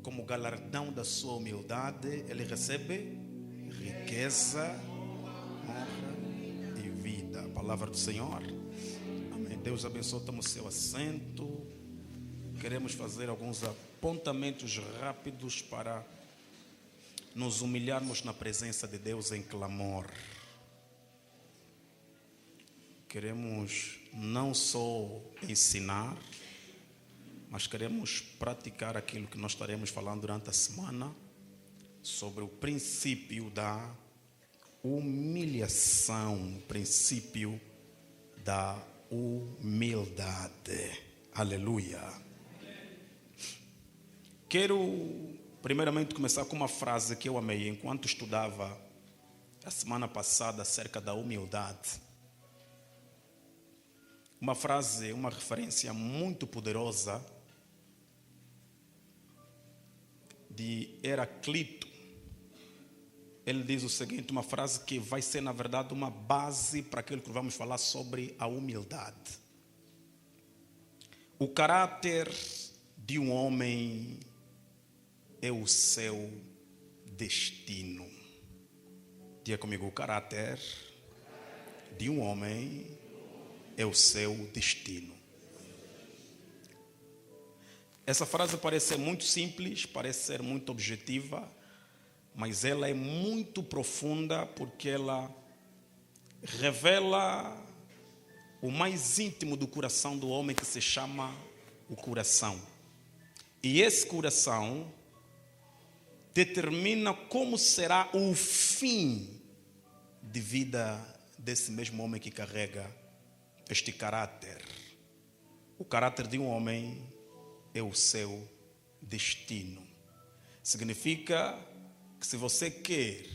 como galardão da sua humildade, ele recebe riqueza, honra e vida. A palavra do Senhor. Amém. Deus abençoe. Toma o seu assento. Queremos fazer alguns apontamentos rápidos para nos humilharmos na presença de Deus em clamor. Queremos não só ensinar, mas queremos praticar aquilo que nós estaremos falando durante a semana sobre o princípio da humilhação, o princípio da humildade. Aleluia. Quero primeiramente começar com uma frase que eu amei enquanto estudava a semana passada acerca da humildade. Uma frase, uma referência muito poderosa de Heraclito. Ele diz o seguinte, uma frase que vai ser na verdade uma base para aquilo que vamos falar sobre a humildade. O caráter de um homem é o seu destino. Diga comigo, o caráter de um homem é o seu destino. Essa frase parece ser muito simples, parece ser muito objetiva, mas ela é muito profunda porque ela revela o mais íntimo do coração do homem, que se chama o coração. E esse coração determina como será o fim de vida desse mesmo homem que carrega este caráter. O caráter de um homem é o seu destino. Significa que se você quer,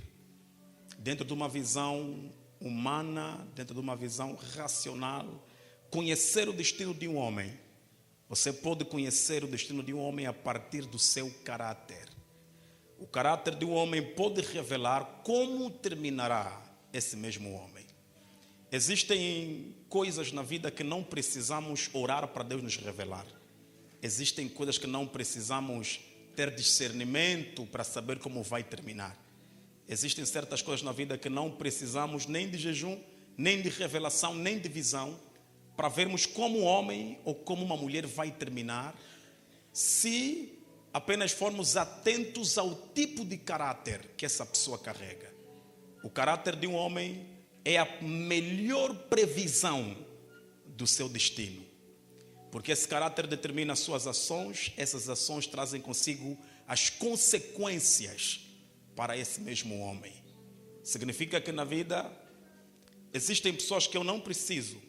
dentro de uma visão humana, dentro de uma visão racional, conhecer o destino de um homem, você pode conhecer o destino de um homem a partir do seu caráter. O caráter de um homem pode revelar como terminará esse mesmo homem. Existem coisas na vida que não precisamos orar para Deus nos revelar. Existem coisas que não precisamos ter discernimento para saber como vai terminar. Existem certas coisas na vida que não precisamos nem de jejum, nem de revelação, nem de visão, para vermos como um homem ou como uma mulher vai terminar, se apenas formos atentos ao tipo de caráter que essa pessoa carrega. O caráter de um homem é a melhor previsão do seu destino. Porque esse caráter determina as suas ações, essas ações trazem consigo as consequências para esse mesmo homem. Significa que na vida existem pessoas que eu não preciso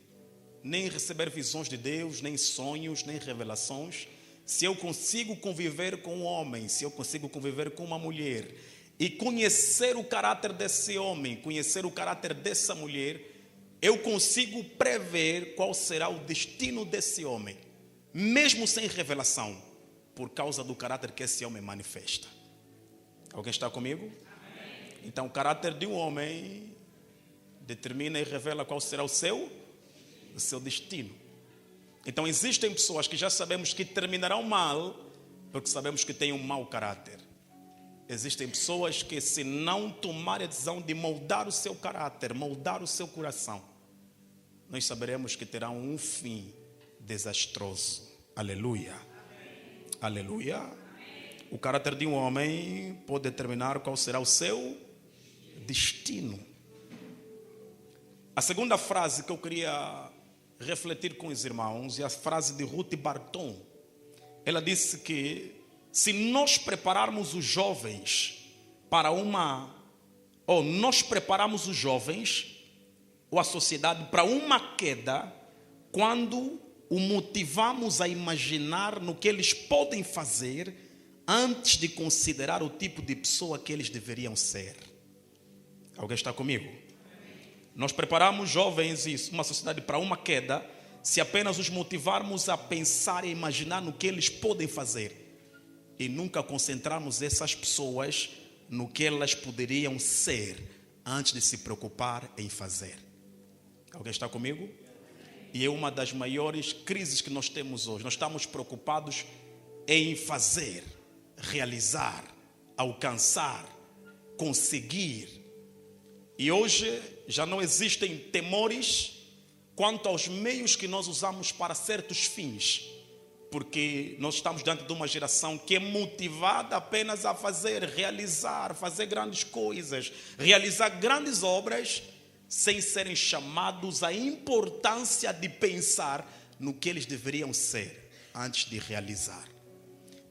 nem receber visões de Deus, nem sonhos, nem revelações. Se eu consigo conviver com um homem, se eu consigo conviver com uma mulher e conhecer o caráter desse homem, conhecer o caráter dessa mulher, eu consigo prever qual será o destino desse homem, mesmo sem revelação, por causa do caráter que esse homem manifesta. Alguém está comigo? Amém. Então, o caráter de um homem determina e revela qual será o seu destino. Então, existem pessoas que já sabemos que terminarão mal, porque sabemos que têm um mau caráter. Existem pessoas que, se não tomarem a decisão de moldar o seu caráter, moldar o seu coração, nós saberemos que terão um fim desastroso. Aleluia. Amém. Aleluia. Amém. O caráter de um homem pode determinar qual será o seu destino. A segunda frase que eu queria refletir com os irmãos é a frase de Ruth Barton. Ela disse que se nós prepararmos os jovens para nós preparamos os jovens ou a sociedade para uma queda, quando o motivamos a imaginar no que eles podem fazer antes de considerar o tipo de pessoa que eles deveriam ser. Alguém está comigo? Nós preparamos jovens e uma sociedade para uma queda se apenas os motivarmos a pensar e imaginar no que eles podem fazer e nunca concentrarmos essas pessoas no que elas poderiam ser antes de se preocupar em fazer. Alguém está comigo? E é uma das maiores crises que nós temos hoje. Nós estamos preocupados em fazer, realizar, alcançar, conseguir. E hoje já não existem temores quanto aos meios que nós usamos para certos fins, porque nós estamos diante de uma geração que é motivada apenas a fazer, realizar, fazer grandes coisas, realizar grandes obras, sem serem chamados à importância de pensar no que eles deveriam ser antes de realizar.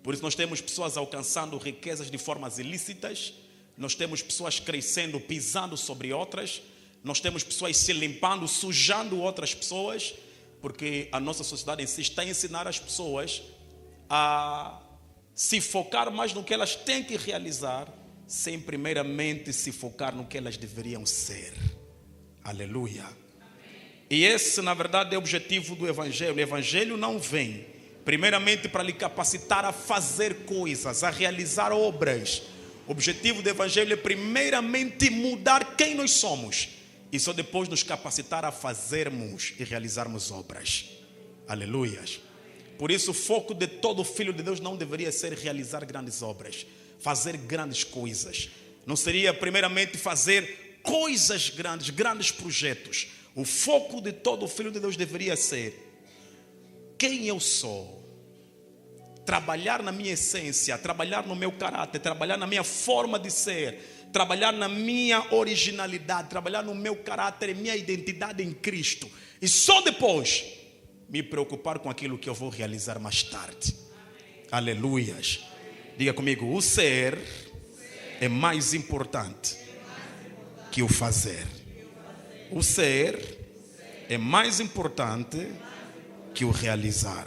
Por isso nós temos pessoas alcançando riquezas de formas ilícitas, nós temos pessoas crescendo, pisando sobre outras, nós temos pessoas se limpando, sujando outras pessoas, porque a nossa sociedade em si está a ensinar as pessoas a se focar mais no que elas têm que realizar, sem primeiramente se focar no que elas deveriam ser. Aleluia. E esse, na verdade, é o objetivo do Evangelho. O Evangelho não vem primeiramente para lhe capacitar a fazer coisas, a realizar obras. O objetivo do Evangelho é primeiramente mudar quem nós somos e só depois nos capacitar a fazermos e realizarmos obras. Aleluias. Por isso o foco de todo filho de Deus não deveria ser realizar grandes obras, fazer grandes coisas. Não seria primeiramente fazer coisas grandes, grandes projetos. O foco de todo filho de Deus deveria ser quem eu sou. Trabalhar na minha essência, trabalhar no meu caráter, trabalhar na minha forma de ser, trabalhar na minha originalidade, trabalhar no meu caráter e minha identidade em Cristo. E só depois me preocupar com aquilo que eu vou realizar mais tarde. Aleluias. Diga comigo, o ser é mais importante que o fazer. O ser é mais importante que o realizar.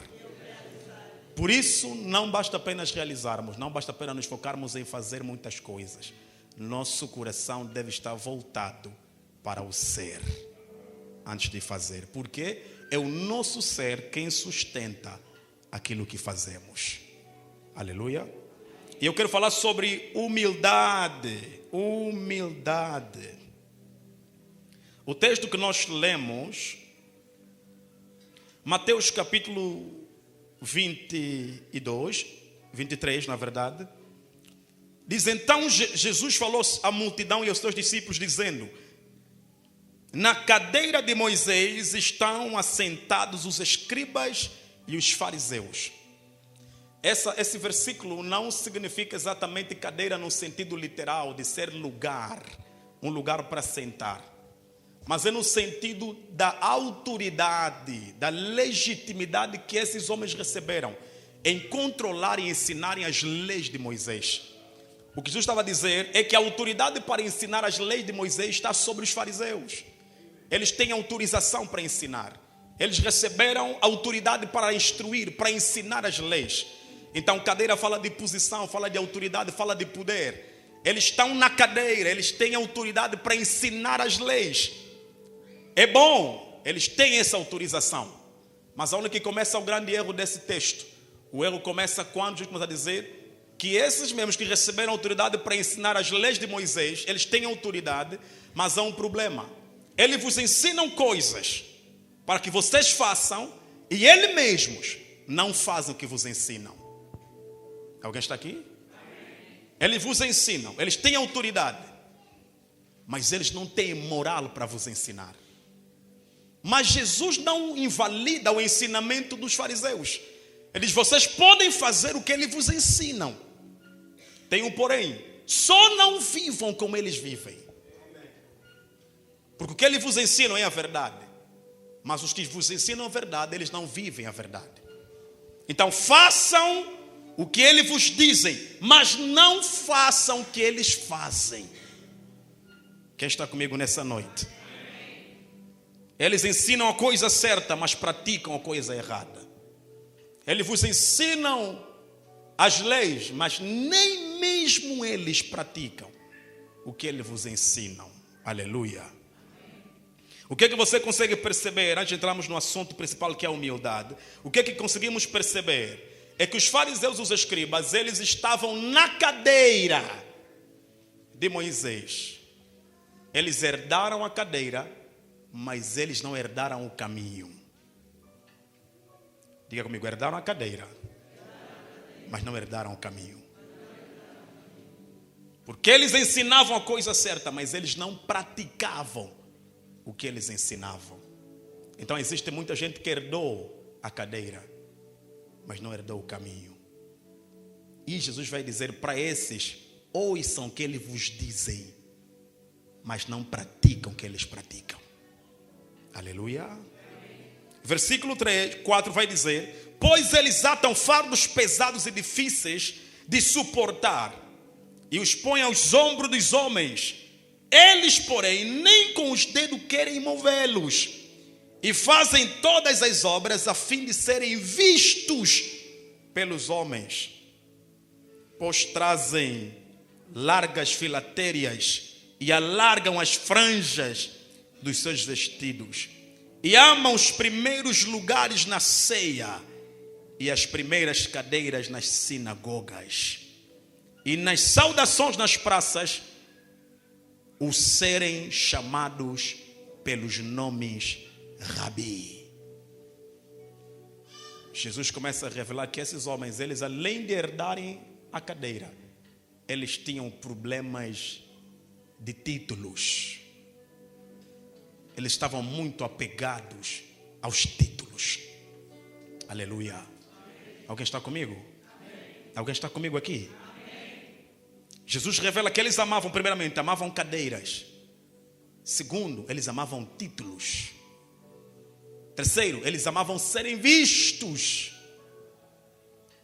Por isso, não basta apenas realizarmos, não basta apenas nos focarmos em fazer muitas coisas. Nosso coração deve estar voltado para o ser, antes de fazer. Porque é o nosso ser quem sustenta aquilo que fazemos. Aleluia. E eu quero falar sobre humildade. Humildade. O texto que nós lemos, Mateus capítulo 23, na verdade, diz: então Jesus falou à multidão e aos seus discípulos, dizendo: na cadeira de Moisés estão assentados os escribas e os fariseus. Esse versículo não significa exatamente cadeira no sentido literal de ser lugar, um lugar para sentar, mas é no sentido da autoridade, da legitimidade que esses homens receberam em controlar e ensinarem as leis de Moisés. O que Jesus estava a dizer é que a autoridade para ensinar as leis de Moisés está sobre os fariseus. Eles têm autorização para ensinar. Eles receberam autoridade para instruir, para ensinar as leis. Então cadeira fala de posição, fala de autoridade, fala de poder. Eles estão na cadeira, eles têm autoridade para ensinar as leis. É bom, eles têm essa autorização. Mas onde que começa o grande erro desse texto? O erro começa quando Jesus começa a dizer que esses mesmos que receberam autoridade para ensinar as leis de Moisés, eles têm autoridade, mas há um problema. Eles vos ensinam coisas para que vocês façam e eles mesmos não fazem o que vos ensinam. Alguém está aqui? Eles vos ensinam, eles têm autoridade, mas eles não têm moral para vos ensinar. Mas Jesus não invalida o ensinamento dos fariseus. Ele diz: vocês podem fazer o que eles vos ensinam. Tem um porém: só não vivam como eles vivem. Porque o que eles vos ensinam é a verdade, mas os que vos ensinam a verdade, eles não vivem a verdade. Então façam o que eles vos dizem, mas não façam o que eles fazem. Quem está comigo nessa noite? Eles ensinam a coisa certa, mas praticam a coisa errada. Eles vos ensinam as leis, mas nem mesmo eles praticam o que eles vos ensinam. Aleluia. O que é que você consegue perceber, antes de entrarmos no assunto principal, que é a humildade? O que é que conseguimos perceber? É que os fariseus e os escribas, eles estavam na cadeira de Moisés. Eles herdaram a cadeira, mas eles não herdaram o caminho. Diga comigo, herdaram a cadeira, mas não herdaram o caminho. Porque eles ensinavam a coisa certa, mas eles não praticavam o que eles ensinavam. Então existe muita gente que herdou a cadeira, mas não herdou o caminho. E Jesus vai dizer para esses: ouçam o que eles vos dizem, mas não praticam o que eles praticam. Aleluia. Versículo 4 vai dizer: pois eles atam fardos pesados e difíceis de suportar e os põem aos ombros dos homens. Eles, porém, nem com os dedos querem movê-los, e fazem todas as obras a fim de serem vistos pelos homens. Pois trazem largas filatérias e alargam as franjas dos seus vestidos, e amam os primeiros lugares na ceia e as primeiras cadeiras nas sinagogas, e nas saudações nas praças, o serem chamados pelos nomes Rabi. Jesus começa a revelar que esses homens, eles além de herdarem a cadeira, eles tinham problemas de títulos. Eles estavam muito apegados aos títulos. Aleluia. Alguém está comigo? Alguém está comigo aqui? Jesus revela que eles amavam, primeiramente, amavam cadeiras. Segundo, eles amavam títulos. Terceiro, eles amavam serem vistos.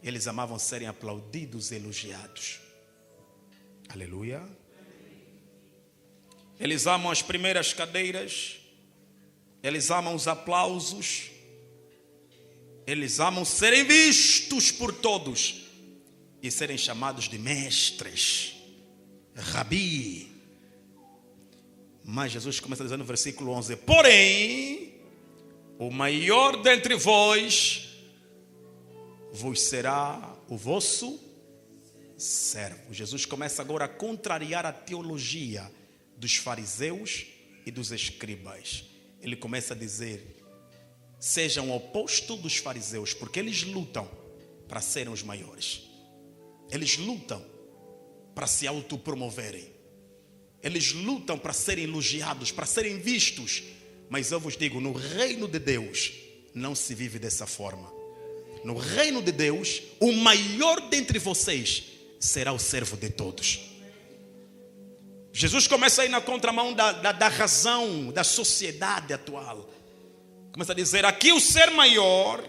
Eles amavam serem aplaudidos e elogiados. Aleluia. Eles amam as primeiras cadeiras. Eles amam os aplausos. Eles amam serem vistos por todos e serem chamados de mestres, Rabi. Mas Jesus começa a dizer no versículo 11: porém, o maior dentre vós vos será o vosso servo. Jesus começa agora a contrariar a teologia dos fariseus e dos escribas. Ele começa a dizer: sejam o oposto dos fariseus, porque eles lutam para serem os maiores. Eles lutam para se autopromoverem. Eles lutam para serem elogiados, para serem vistos. Mas eu vos digo, no reino de Deus não se vive dessa forma. No reino de Deus, o maior dentre vocês será o servo de todos. Jesus começa a ir na contramão da razão, da sociedade atual. Começa a dizer: aqui o ser maior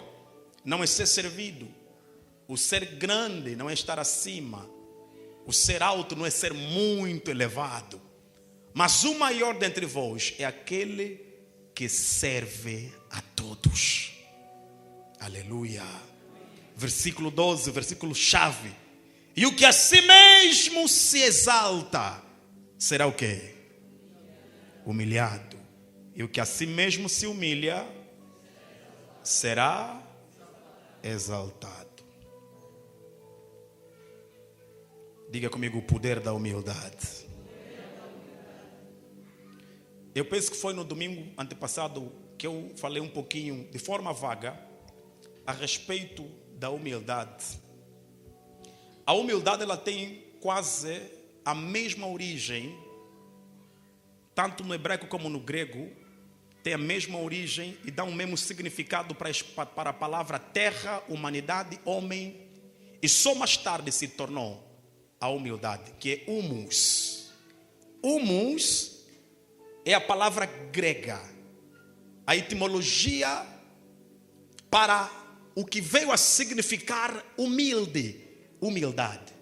não é ser servido. O ser grande não é estar acima. O ser alto não é ser muito elevado. Mas o maior dentre vós é aquele que serve a todos. Aleluia. Versículo 12, versículo chave. E o que a si mesmo se exalta será o quê? Humilhado. E o que a si mesmo se humilha será exaltado. Diga comigo: o poder da humildade. Eu penso que foi no domingo antepassado que eu falei um pouquinho, de forma vaga, a respeito da humildade. A humildade, ela tem quase a mesma origem, tanto no hebraico como no grego, tem a mesma origem e dá o mesmo significado para a palavra terra, humanidade, homem, e só mais tarde se tornou a humildade, que é humus. Humus é a palavra grega, a etimologia para o que veio a significar humilde, humildade.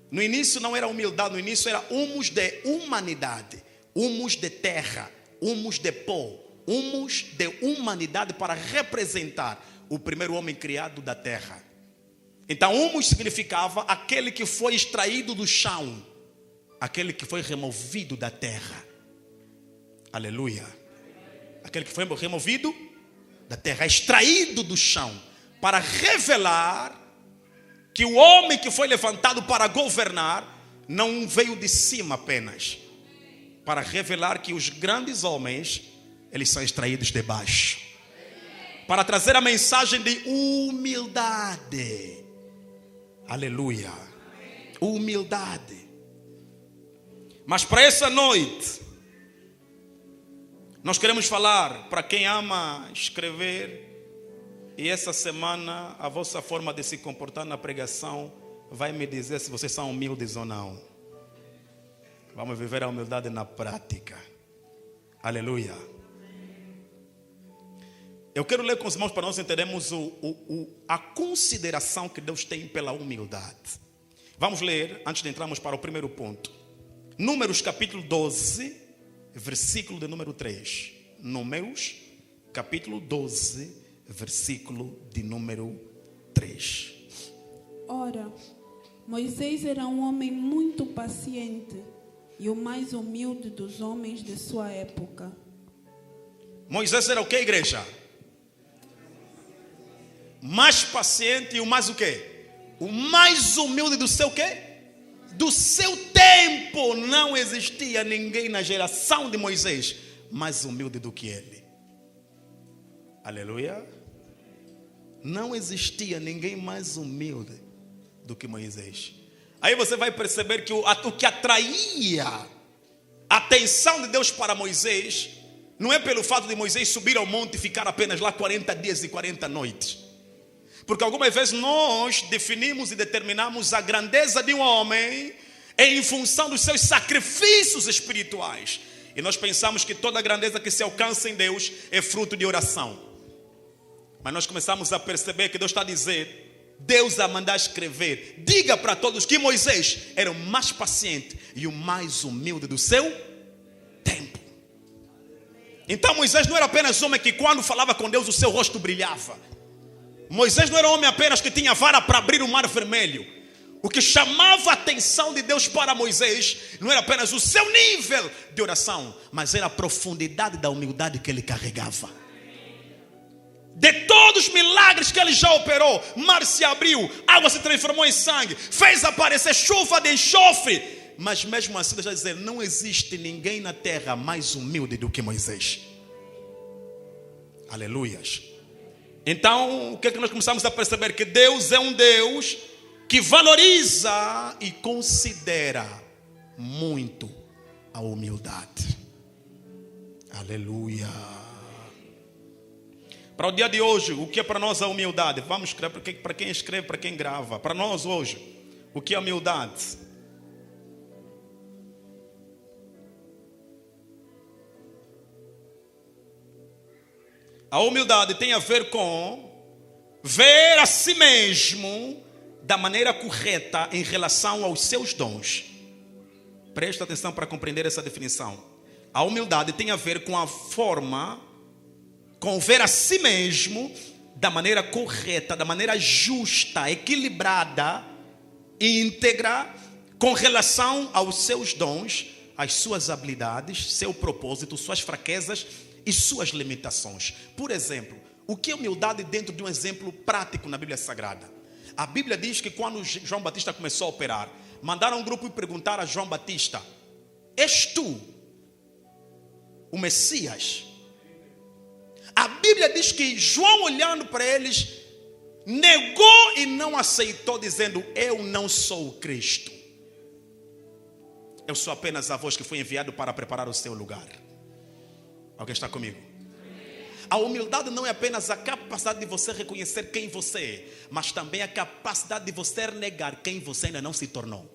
No início não era humildade, no início era humus de humanidade, humus de terra, humus de pó, humus de humanidade, para representar o primeiro homem criado da terra. Então humus significava aquele que foi extraído do chão, aquele que foi removido da terra. Aleluia. Aquele que foi removido da terra, extraído do chão, para revelar que o homem que foi levantado para governar não veio de cima apenas, para revelar que os grandes homens, eles são extraídos de baixo, para trazer a mensagem de humildade. Aleluia. Humildade. Mas para essa noite, nós queremos falar para quem ama escrever. E essa semana a vossa forma de se comportar na pregação vai me dizer se vocês são humildes ou não. Vamos viver a humildade na prática. Aleluia. Eu quero ler com os irmãos para nós entendermos a consideração que Deus tem pela humildade. Vamos ler antes de entrarmos para o primeiro ponto. Números capítulo 12, versículo de número 3. Números capítulo 12, versículo de número 3. Ora, Moisés era um homem muito paciente e o mais humilde dos homens de sua época. Moisés era o que, igreja? Mais paciente e o mais o quê? O mais humilde do seu quê? Do seu tempo. Não existia ninguém na geração de Moisés mais humilde do que ele. Aleluia. Não existia ninguém mais humilde do que Moisés. Aí você vai perceber que o que atraía a atenção de Deus para Moisés não é pelo fato de Moisés subir ao monte e ficar apenas lá 40 dias e 40 noites. Porque algumas vezes nós definimos e determinamos a grandeza de um homem em função dos seus sacrifícios espirituais. E nós pensamos que toda a grandeza que se alcança em Deus é fruto de oração. Mas nós começamos a perceber que Deus está a dizer, Deus a mandar escrever, diga para todos que Moisés era o mais paciente e o mais humilde do seu tempo. Então Moisés não era apenas homem que quando falava com Deus o seu rosto brilhava. Moisés não era homem apenas que tinha vara para abrir o mar vermelho. O que chamava a atenção de Deus para Moisés não era apenas o seu nível de oração, mas era a profundidade da humildade que ele carregava. De todos os milagres que ele já operou, mar se abriu, água se transformou em sangue, fez aparecer chuva de enxofre. Mas mesmo assim, Deus vai dizer, não existe ninguém na terra mais humilde do que Moisés. Aleluias. Então, o que é que nós começamos a perceber? Que Deus é um Deus que valoriza e considera muito a humildade. Aleluia. Para o dia de hoje, o que é para nós a humildade? Vamos escrever para quem escreve, para quem grava. Para nós hoje, o que é a humildade? A humildade tem a ver com ver a si mesmo da maneira correta em relação aos seus dons. Presta atenção para compreender essa definição. A humildade tem a ver com a forma, com ver a si mesmo da maneira correta, da maneira justa, equilibrada, íntegra, com relação aos seus dons, às suas habilidades, seu propósito, suas fraquezas e suas limitações. Por exemplo, o que é humildade dentro de um exemplo prático na Bíblia Sagrada? A Bíblia diz que quando João Batista começou a operar, mandaram um grupo e perguntar a João Batista, és tu o Messias? A Bíblia diz que João, olhando para eles, negou e não aceitou, dizendo, eu não sou o Cristo. Eu sou apenas a voz que foi enviado para preparar o seu lugar. Alguém está comigo? A humildade não é apenas a capacidade de você reconhecer quem você é, mas também a capacidade de você negar quem você ainda não se tornou.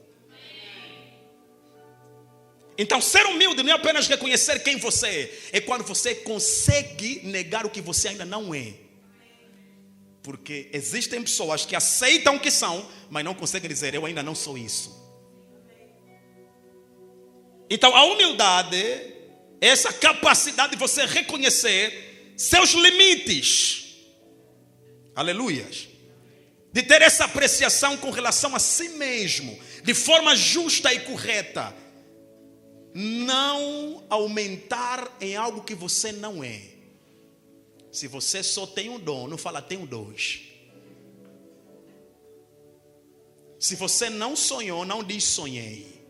Então ser humilde não é apenas reconhecer quem você é quando você consegue negar o que você ainda não é. Porque existem pessoas que aceitam o que são, mas não conseguem dizer, eu ainda não sou isso. Então a humildade, essa capacidade de você reconhecer seus limites, aleluias, de ter essa apreciação com relação a si mesmo, de forma justa e correta, não aumentar em algo que você não é. Se você só tem um dom, não fala tenho dois. Se você não sonhou, não diz sonhei.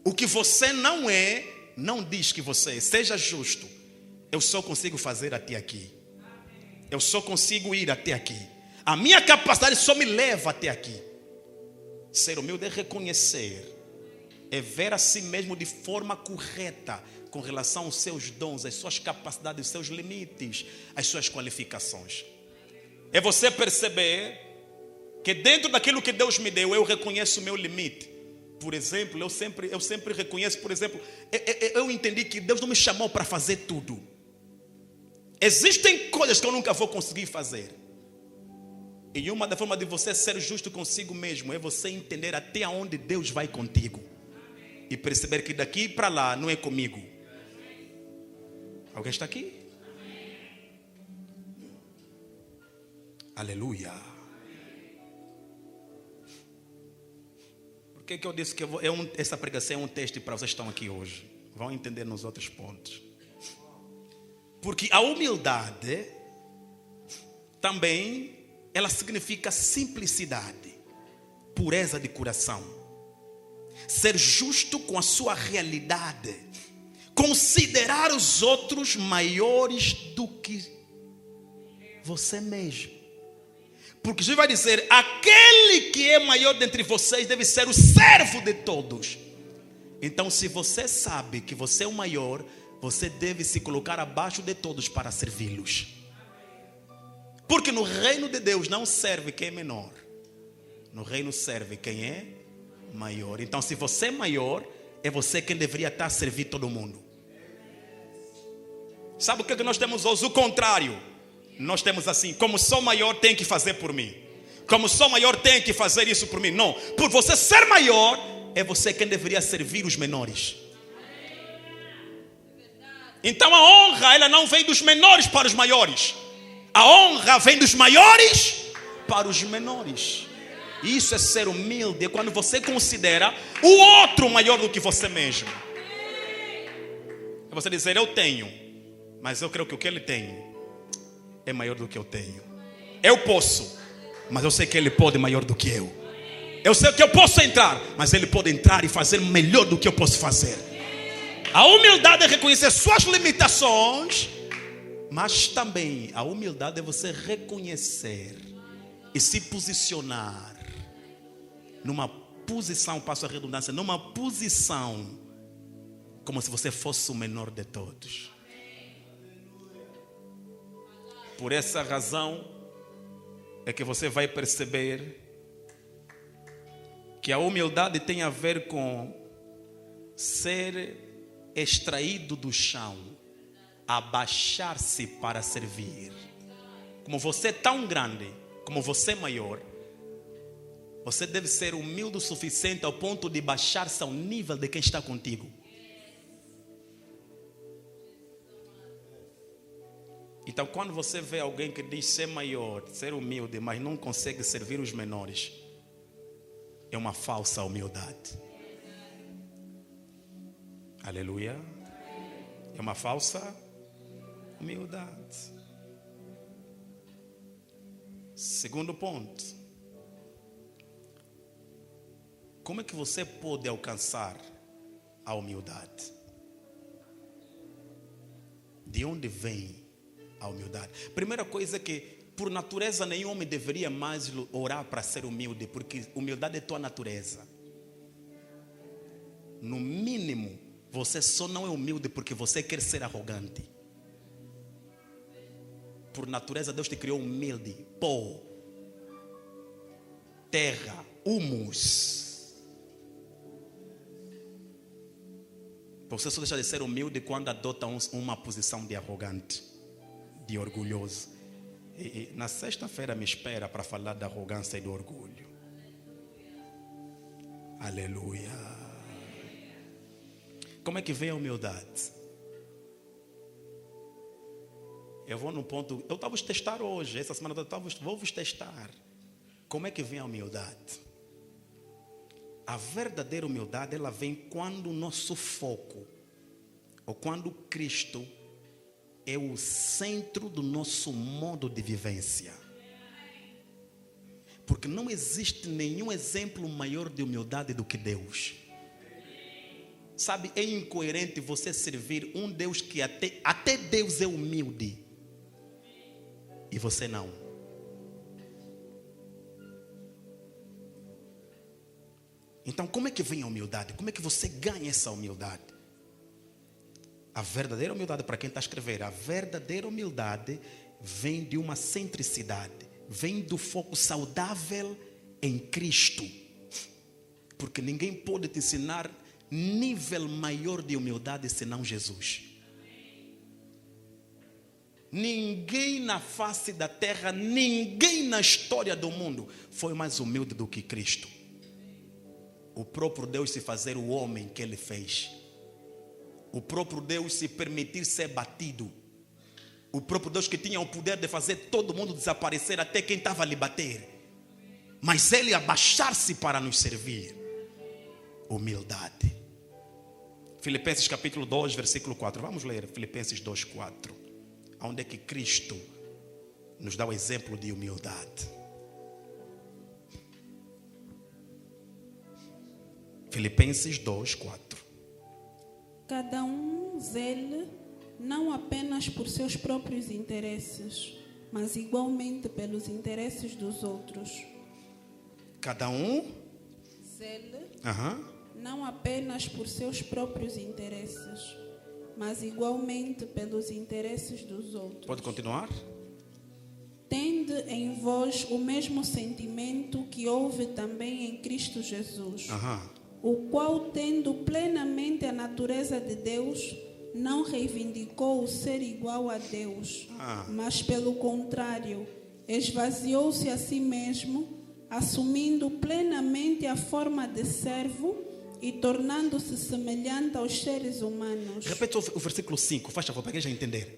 O que você não é, não diz que você é. Seja justo. Eu só consigo fazer até aqui. Eu só consigo ir até aqui. A minha capacidade só me leva até aqui. Ser humilde é reconhecer é ver a si mesmo de forma correta com relação aos seus dons, às suas capacidades, os seus limites, às suas qualificações. É você perceber que dentro daquilo que Deus me deu, eu reconheço o meu limite. Por exemplo, eu sempre reconheço, por exemplo, eu entendi que Deus não me chamou para fazer tudo. Existem coisas que eu nunca vou conseguir fazer. E uma da formas de você ser justo consigo mesmo é você entender até onde Deus vai contigo. E perceber que daqui para lá não é comigo. Alguém está aqui? Aleluia. Por que eu disse que essa pregação é um teste para vocês que estão aqui hoje? Vão entender nos outros pontos. Porque a humildade também, ela significa simplicidade, pureza de coração, ser justo com a sua realidade, considerar os outros maiores do que você mesmo. Porque Jesus vai dizer: aquele que é maior dentre vocês deve ser o servo de todos. Então, se você sabe que você é o maior, você deve se colocar abaixo de todos para servi-los. Porque no reino de Deus não serve quem é menor, no reino serve quem é maior. Então, se você é maior, é você quem deveria estar a servir todo mundo. Sabe o que nós temos hoje? O contrário. Nós temos assim: como sou maior, tem que fazer por mim. Como sou maior, tem que fazer isso por mim. Não, por você ser maior, é você quem deveria servir os menores. Então a honra, ela não vem dos menores para os maiores. A honra vem dos maiores para os menores. Isso é ser humilde, é quando você considera o outro maior do que você mesmo. É você dizer: eu tenho, mas eu creio que o que ele tem é maior do que eu tenho. Eu posso, mas eu sei que ele pode maior do que eu. Eu sei que eu posso entrar, mas ele pode entrar e fazer melhor do que eu posso fazer. A humildade é reconhecer suas limitações, mas também a humildade é você reconhecer e se posicionar numa posição, passo a redundância, numa posição como se você fosse o menor de todos. Por essa razão é que você vai perceber que a humildade tem a ver com ser extraído do chão, abaixar-se para servir. Como você é tão grande, como você é maior, você deve ser humilde o suficiente ao ponto de baixar-se ao nível de quem está contigo. Então, quando você vê alguém que diz ser maior, ser humilde, mas não consegue servir os menores, é uma falsa humildade. Aleluia. É uma falsa humildade. Segundo ponto: como é que você pode alcançar a humildade? De onde vem a humildade? Primeira coisa é que, por natureza, nenhum homem deveria mais orar para ser humilde, porque humildade é tua natureza. No mínimo, você só não é humilde porque você quer ser arrogante. Por natureza, Deus te criou humilde. Pó, terra, humus. Você só deixa de ser humilde quando adota uma posição de arrogante, de orgulhoso. E na sexta-feira me espera para falar da arrogância e do orgulho. Aleluia. Como é que vem a humildade? Eu vou num ponto, eu estava vos testar hoje, essa semana vou vos testar. Como é que vem a humildade? A verdadeira humildade, ela vem quando o nosso foco, ou quando Cristo é o centro do nosso modo de vivência. Porque não existe nenhum exemplo maior de humildade do que Deus. Sabe, é incoerente você servir um Deus que até Deus é humilde e você não. Então, como é que vem a humildade? Como é que você ganha essa humildade? A verdadeira humildade, para quem está a escrever, a verdadeira humildade vem de uma centricidade, vem do foco saudável em Cristo. Porque ninguém pode te ensinar nível maior de humildade senão Jesus. Ninguém na face da terra, ninguém na história do mundo foi mais humilde do que Cristo. O próprio Deus se fazer o homem que Ele fez. O próprio Deus se permitir ser batido. O próprio Deus que tinha o poder de fazer todo mundo desaparecer, até quem estava a lhe bater. Mas Ele abaixar-se para nos servir. Humildade. Filipenses capítulo 2, versículo 4. Vamos ler Filipenses 2, 4. Onde é que Cristo nos dá o exemplo de humildade. Filipenses 2, 4. Cada um zele não apenas por seus próprios interesses, mas igualmente pelos interesses dos outros. Cada um Zele Aham. não apenas por seus próprios interesses, mas igualmente pelos interesses dos outros. Pode continuar? Tende em vós o mesmo sentimento que houve também em Cristo Jesus, o qual, tendo plenamente a natureza de Deus, não reivindicou o ser igual a Deus, mas pelo contrário, esvaziou-se a si mesmo, assumindo plenamente a forma de servo e tornando-se semelhante aos seres humanos. Repete o versículo 5, faz favor, para a igreja entender.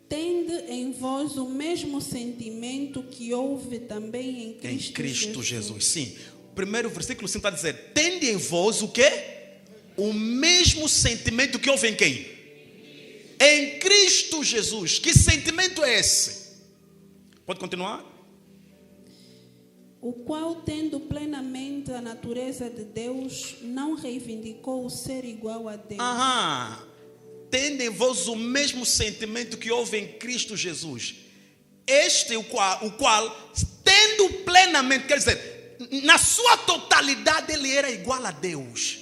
Tende em vós o mesmo sentimento que houve também em Cristo Jesus. Sim. O primeiro versículo 5 está a dizer: tende em vós o quê? O mesmo sentimento que houve em quem? Em Cristo Jesus. Que sentimento é esse? Pode continuar? O qual, tendo plenamente a natureza de Deus, não reivindicou o ser igual a Deus. Tende em vós o mesmo sentimento que houve em Cristo Jesus. Este o qual, tendo plenamente, quer dizer, na sua totalidade ele era igual a Deus.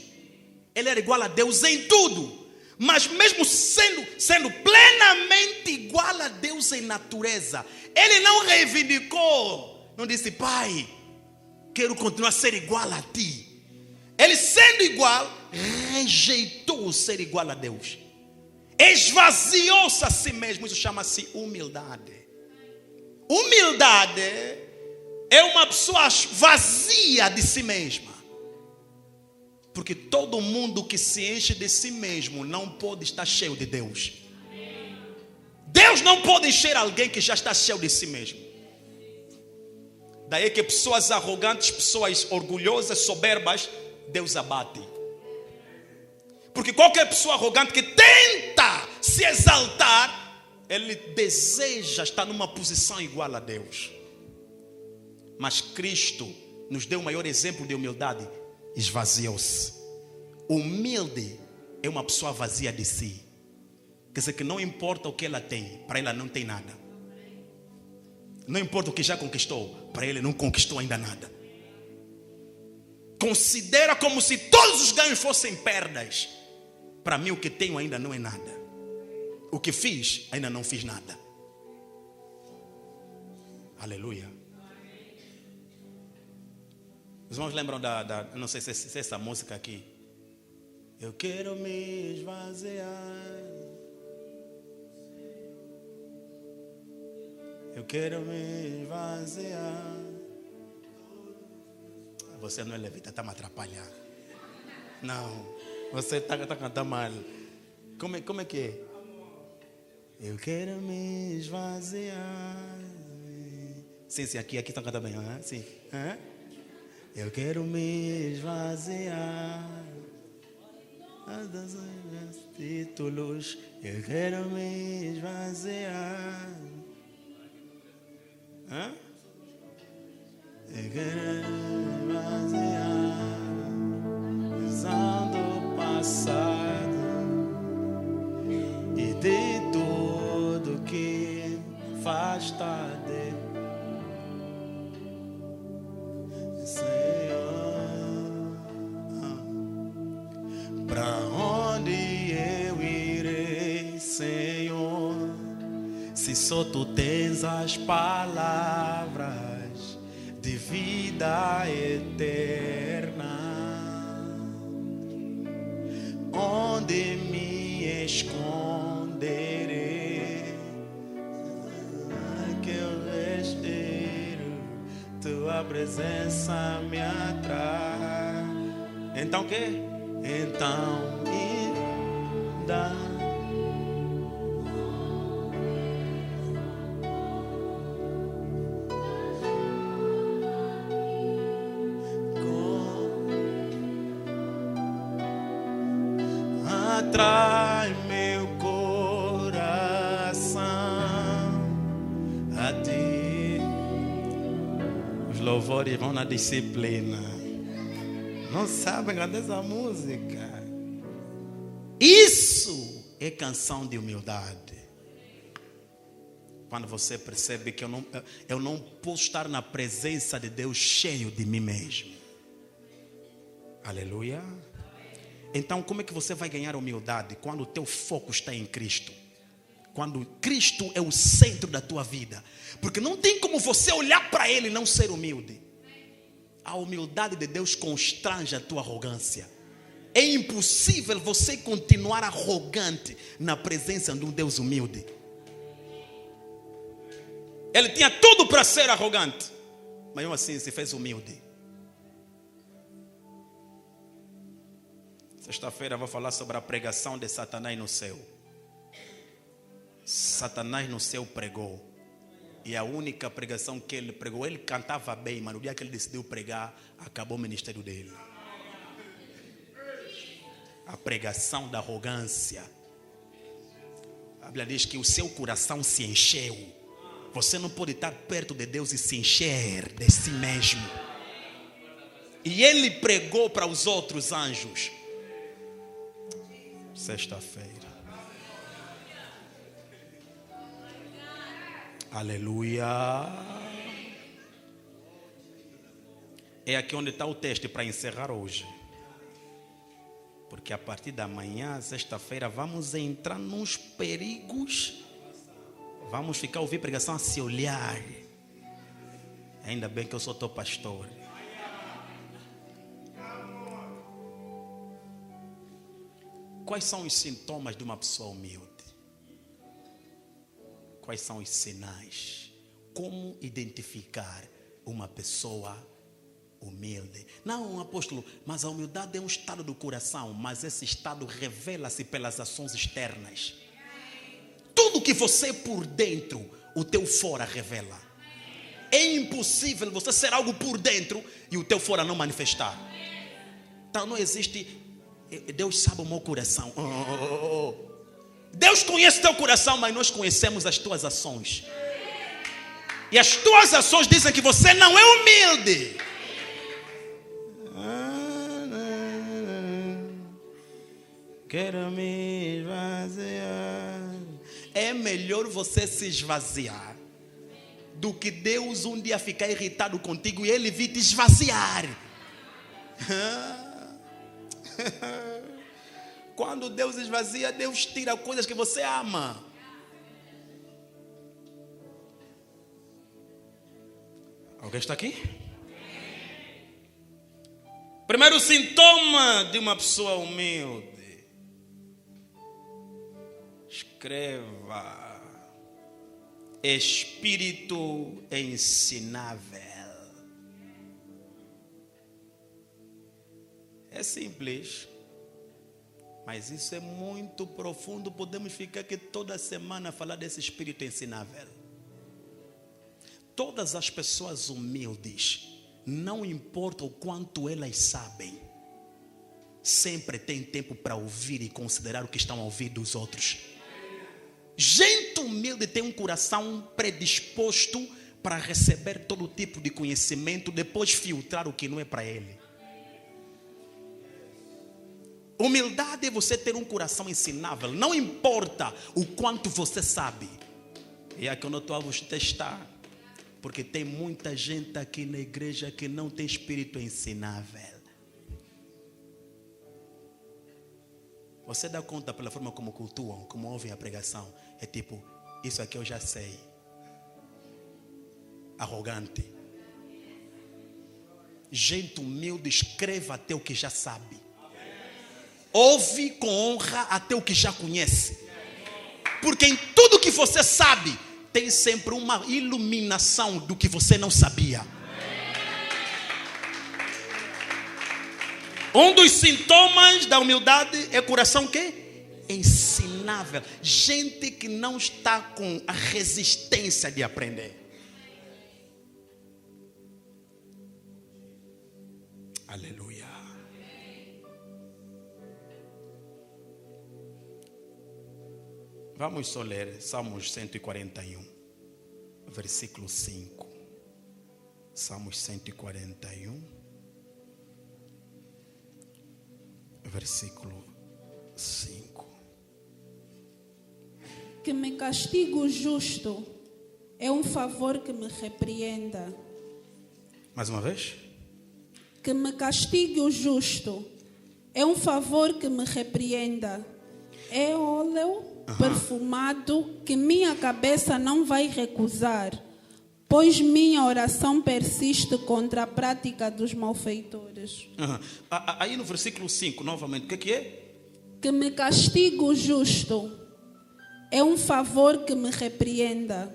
Ele era igual a Deus em tudo. Mas mesmo sendo plenamente igual a Deus em natureza, ele não reivindicou, não disse: Pai, quero continuar a ser igual a ti. Ele, sendo igual, rejeitou o ser igual a Deus. Esvaziou-se a si mesmo. Isso chama-se humildade. Humildade é uma pessoa vazia de si mesma. Porque todo mundo que se enche de si mesmo não pode estar cheio de Deus. Deus não pode encher alguém que já está cheio de si mesmo. Daí que pessoas arrogantes, pessoas orgulhosas, soberbas, Deus abate. Porque qualquer pessoa arrogante que tenta se exaltar, ele deseja estar numa posição igual a Deus. Mas Cristo nos deu o maior exemplo de humildade. Esvaziou-se. Humilde é uma pessoa vazia de si. Quer dizer que não importa o que ela tem, para ela não tem nada. Não importa o que já conquistou, para ele não conquistou ainda nada. Considera como se todos os ganhos fossem perdas. Para mim o que tenho ainda não é nada. O que fiz, ainda não fiz nada. Aleluia. Os irmãos lembram não sei se essa música aqui. Eu quero me esvaziar. Eu quero me esvaziar. Você não é levita, está me atrapalhando. Não, você está cantando mal. Como é que é? Eu quero me esvaziar. Sim, aqui estão cantando bem. Sim. Eu quero me esvaziar. Títulos. Eu quero me esvaziar. Eu quero me esvaziar. Usando o passado e de tudo que faz tarde. Senhor, tu tens as palavras de vida eterna. Onde me esconderei? Que eu respiro, tua presença me atrai. Então o quê? Então me dá. Atrai meu coração a ti. Os louvores vão na disciplina. Não sabem cantar essa música. Isso é canção de humildade. Quando você percebe que eu não posso estar na presença de Deus cheio de mim mesmo. Aleluia. Então, como é que você vai ganhar humildade? Quando o teu foco está em Cristo. Quando Cristo é o centro da tua vida. Porque não tem como você olhar para Ele e não ser humilde. A humildade de Deus constrange a tua arrogância. É impossível você continuar arrogante na presença de um Deus humilde. Ele tinha tudo para ser arrogante, mas mesmo assim se fez humilde. Sexta-feira vou falar sobre a pregação de Satanás no céu. Satanás no céu pregou. E a única pregação que ele pregou, ele cantava bem, mas no dia que ele decidiu pregar, acabou o ministério dele. A pregação da arrogância. A Bíblia diz que o seu coração se encheu. Você não pode estar perto de Deus e se encher de si mesmo. E ele pregou para os outros anjos. Sexta-feira. Aleluia. É aqui onde está o texto para encerrar hoje. Porque a partir da manhã, sexta-feira, vamos entrar nos perigos. Vamos ficar a ouvir pregação a se olhar. Ainda bem que eu sou teu pastor. Quais são os sintomas de uma pessoa humilde? Quais são os sinais? Como identificar uma pessoa humilde? Não, apóstolo, mas a humildade é um estado do coração, mas esse estado revela-se pelas ações externas. Tudo que você por dentro, o teu fora revela. É impossível você ser algo por dentro e o teu fora não manifestar. Então não existe. Deus sabe o meu coração. Deus conhece o teu coração, mas nós conhecemos as tuas ações. E as tuas ações dizem que você não é humilde. Quero me esvaziar. É melhor você se esvaziar do que Deus um dia ficar irritado contigo e Ele vir te esvaziar. Quando Deus esvazia, Deus tira coisas que você ama. Alguém está aqui? Primeiro sintoma de uma pessoa humilde. Escreva. Espírito ensinável. É simples, mas isso é muito profundo. Podemos ficar aqui toda semana a falar desse espírito ensinável. Todas as pessoas humildes, não importa o quanto elas sabem, sempre têm tempo para ouvir e considerar o que estão a ouvir dos outros. Gente humilde tem um coração predisposto para receber todo tipo de conhecimento, depois filtrar o que não é para ele. Humildade é você ter um coração ensinável. Não importa o quanto você sabe. E aqui eu não estou a vos testar, porque tem muita gente aqui na igreja que não tem espírito ensinável. Você dá conta pela forma como cultuam, como ouvem a pregação. É tipo, isso aqui eu já sei. arrogante. Gente humilde escreva até o que já sabe. Ouve com honra até o que já conhece. Porque em tudo que você sabe, tem sempre uma iluminação do que você não sabia. Um dos sintomas da humildade é coração que? Ensinável. Gente que não está com a resistência de aprender. Aleluia. Vamos só ler Salmos 141, versículo 5. Salmos 141, versículo 5. Que me castigue o justo, é um favor que me repreenda. Mais uma vez. Que me castigue o justo, é um favor que me repreenda. É óleo perfumado que minha cabeça não vai recusar, pois minha oração persiste contra a prática dos malfeitores. Aí no versículo 5, novamente, o que é? Que me castigue o justo, é um favor que me repreenda.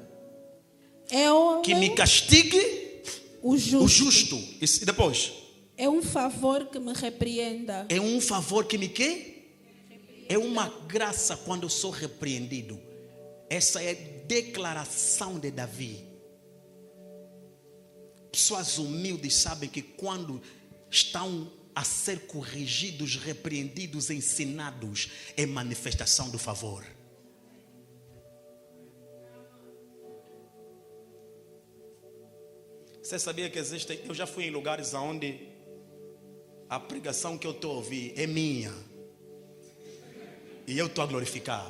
É óleo, que me castigue o justo. E depois? É um favor que me repreenda. É um favor que me quê? É uma graça quando eu sou repreendido. Essa é a declaração de Davi. Pessoas humildes sabem que quando estão a ser corrigidos, repreendidos, ensinados, é manifestação do favor. Você sabia que existem? Eu já fui em lugares onde a pregação que eu estou a ouvir é minha. E eu estou a glorificar.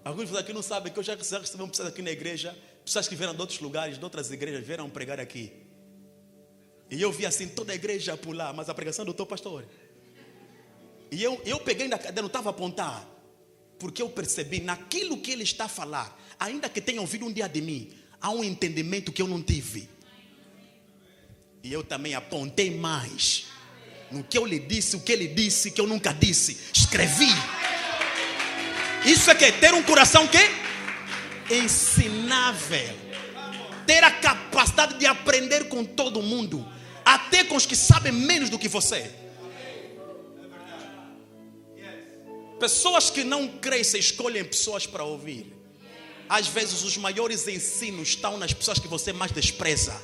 Alguns aqui não sabem que eu já recebi pessoas aqui na igreja, pessoas que vieram de outros lugares, de outras igrejas, vieram pregar aqui. E eu vi assim toda a igreja a pular, mas a pregação do teu pastor. E eu peguei na cadeira, não estava a apontar, porque eu percebi naquilo que ele está a falar, ainda que tenha ouvido um dia de mim, há um entendimento que eu não tive. E eu também apontei mais no que eu lhe disse, o que ele disse, que eu nunca disse. Escrevi. Isso é que? Ter um coração que? Ensinável. Ter a capacidade de aprender com todo mundo, até com os que sabem menos do que você. Pessoas que não crescem escolhem pessoas para ouvir. Às vezes os maiores ensinos estão nas pessoas que você mais despreza.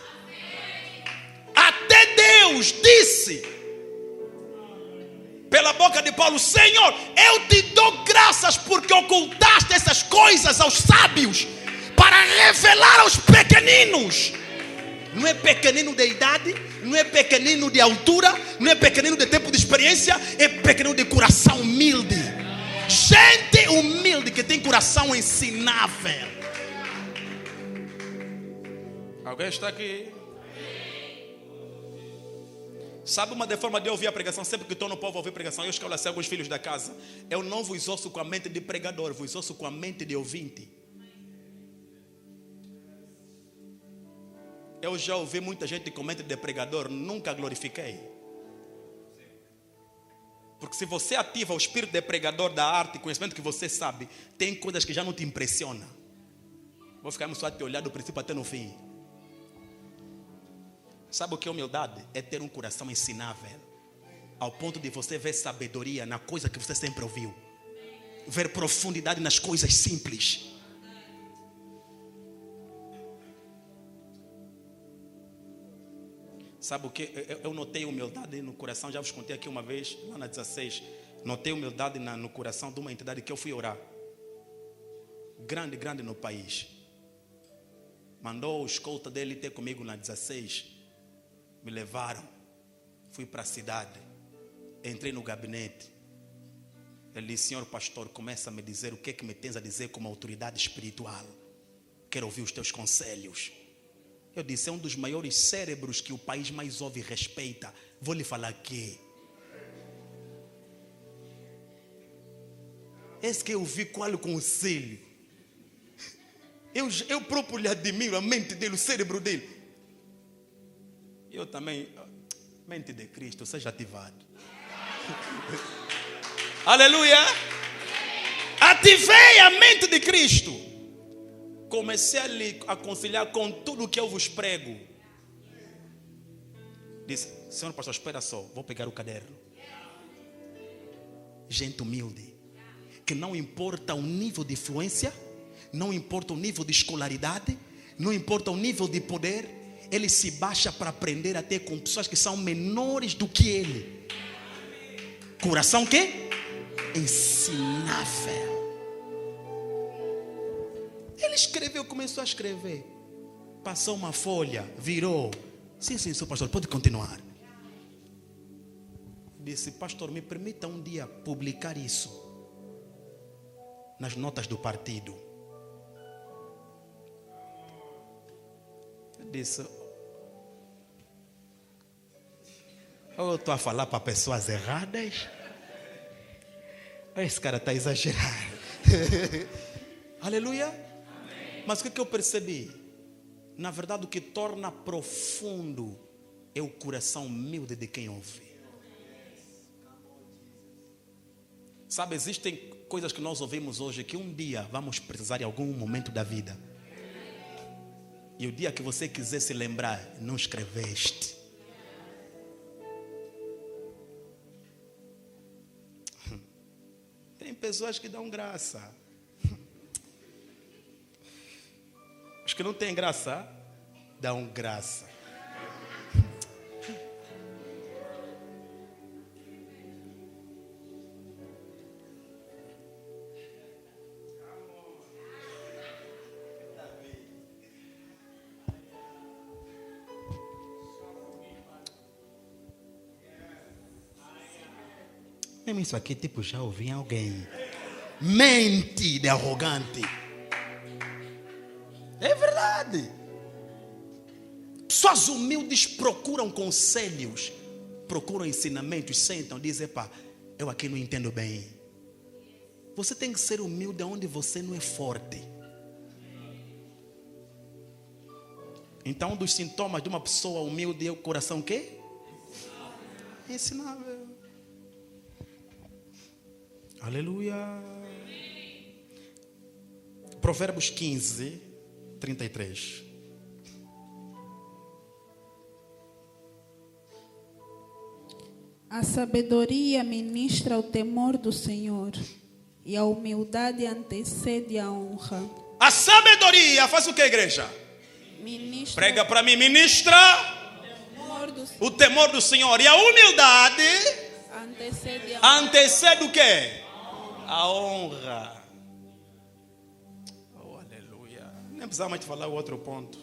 Até Deus disse pela boca de Paulo: Senhor, eu te dou graças porque ocultaste essas coisas aos sábios para revelar aos pequeninos. Não é pequenino de idade, não é pequenino de altura, não é pequenino de tempo de experiência, é pequenino de coração humilde. Gente humilde que tem coração ensinável. Alguém está aqui? Sabe uma forma de ouvir a pregação? Sempre que estou no povo a ouvir pregação, eu escolho assim alguns filhos da casa. Eu não vos ouço com a mente de pregador, vos ouço com a mente de ouvinte. Eu já ouvi muita gente com mente de pregador, nunca glorifiquei. Porque se você ativa o espírito de pregador da arte, conhecimento que você sabe, tem coisas que já não te impressionam. Vou ficar só a te olhar do princípio até no fim. Sabe o que é humildade? É ter um coração ensinável, ao ponto de você ver sabedoria na coisa que você sempre ouviu, ver profundidade nas coisas simples. Sabe o que? Eu notei humildade no coração, já vos contei aqui uma vez, lá na 16. Notei humildade no coração de uma entidade que eu fui orar. Grande no país. Mandou o escolta dele ter comigo na 16. Me levaram. Fui para a cidade. Entrei no gabinete. Ele disse: Senhor pastor, começa a me dizer o que é que me tens a dizer como autoridade espiritual. Quero ouvir os teus conselhos. Eu disse: é um dos maiores cérebros que o país mais ouve e respeita. Vou lhe falar que esse que eu vi com o conselho. Eu próprio lhe admiro a mente dele, o cérebro dele. Eu também, mente de Cristo, seja ativado. Aleluia! Ativei a mente de Cristo. Comecei a lhe aconselhar com tudo o que eu vos prego. Disse, senhor pastor, espera só, vou pegar o caderno. Gente humilde, que não importa o nível de influência, não importa o nível de escolaridade, não importa o nível de poder, ele se baixa para aprender até com pessoas que são menores do que ele. Coração que? Ensinável. Ele escreveu, começou a escrever. Passou uma folha, virou. Sim, senhor pastor, pode continuar. Disse, pastor, me permita um dia publicar isso nas notas do partido. Eu disse, eu estou a falar para pessoas erradas. Esse cara está exagerando. Aleluia. Amém. Mas o que eu percebi? Na verdade, o que torna profundo é o coração humilde de quem ouve. Sabe, existem coisas que nós ouvimos hoje que um dia vamos precisar em algum momento da vida. E o dia que você quiser se lembrar, não escreveste. Tem pessoas que dão graça. Os que não têm graça, dão graça. Mesmo isso aqui, tipo, já ouvi alguém. Mente de arrogante. É verdade. Pessoas humildes procuram conselhos, procuram ensinamentos, sentam, dizem, pá, eu aqui não entendo bem. Você tem que ser humilde onde você não é forte. Então, um dos sintomas de uma pessoa humilde é o coração o quê? Ensinável. Aleluia. Provérbios 15, 33. A sabedoria ministra o temor do Senhor, e a humildade antecede a honra. A sabedoria faz o que, igreja? Ministra. Prega para mim, ministra o temor do Senhor. E a humildade antecede o quê? A honra. Oh, aleluia. Nem precisava mais te falar o outro ponto.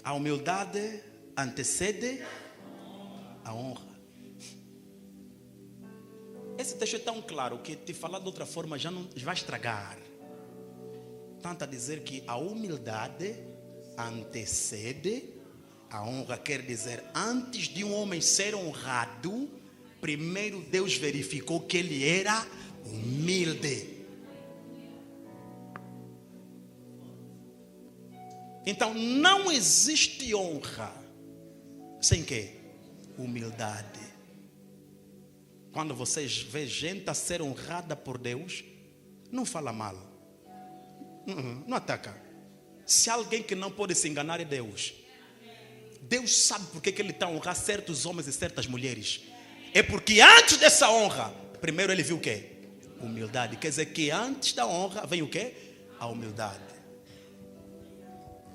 A humildade antecede a honra. Esse texto é tão claro que te falar de outra forma já não vai estragar. Tanto a dizer que a humildade antecede a honra. Quer dizer, antes de um homem ser honrado, primeiro Deus verificou que ele era humilde. Então não existe honra sem quê? Humildade. Quando você vê gente a ser honrada por Deus, não fala mal, não ataca. Se alguém que não pode se enganar é Deus. Deus sabe por que ele está a honrar certos homens e certas mulheres. É porque antes dessa honra, primeiro ele viu o quê? Humildade. Quer dizer que antes da honra vem o quê? A humildade.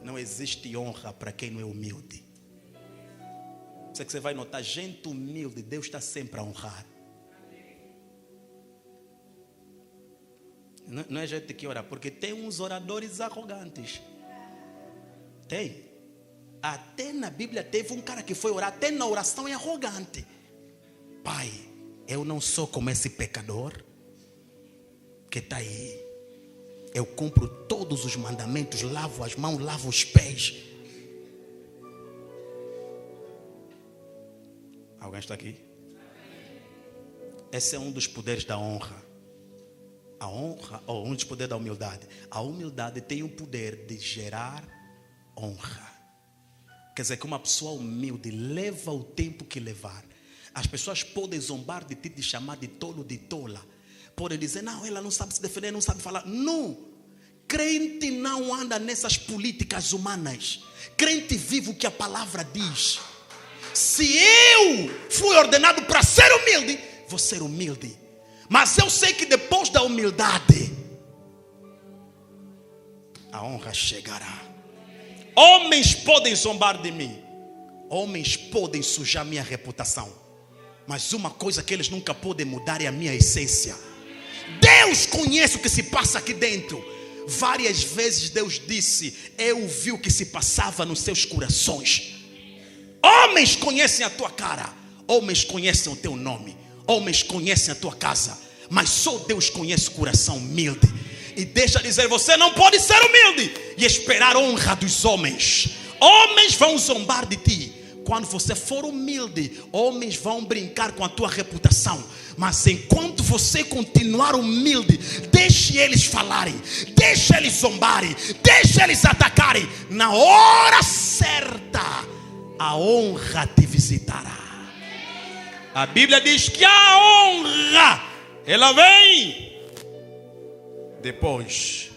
Não existe honra para quem não é humilde. Isso é que você vai notar, gente humilde, Deus está sempre a honrar. Não é gente que ora, porque tem uns oradores arrogantes. Tem. Até na Bíblia teve um cara que foi orar, até na oração é arrogante. Pai, eu não sou como esse pecador que está aí. Eu cumpro todos os mandamentos, lavo as mãos, lavo os pés. Alguém está aqui? Esse é um dos poderes da honra. A honra, ou um dos poderes da humildade. A humildade tem o poder de gerar honra. Quer dizer que uma pessoa humilde leva o tempo que levar. As pessoas podem zombar de ti, te chamar de tolo, de tola. Podem dizer, não, ela não sabe se defender, não sabe falar. Não. Crente não anda nessas políticas humanas. Crente vive o que a palavra diz. Se eu fui ordenado para ser humilde, vou ser humilde. Mas eu sei que depois da humildade, a honra chegará. Homens podem zombar de mim. Homens podem sujar minha reputação. Mas uma coisa que eles nunca podem mudar é a minha essência. Deus conhece o que se passa aqui dentro. Várias vezes Deus disse, eu vi o que se passava nos seus corações. Homens conhecem a tua cara. Homens conhecem o teu nome. Homens conhecem a tua casa. Mas só Deus conhece o coração humilde. E deixa dizer, você não pode ser humilde e esperar honra dos homens. Homens vão zombar de ti. Quando você for humilde, homens vão brincar com a tua reputação. Mas enquanto você continuar humilde, deixe eles falarem, deixe eles zombarem, deixe eles atacarem. Na hora certa, a honra te visitará. A Bíblia diz que a honra, ela vem depois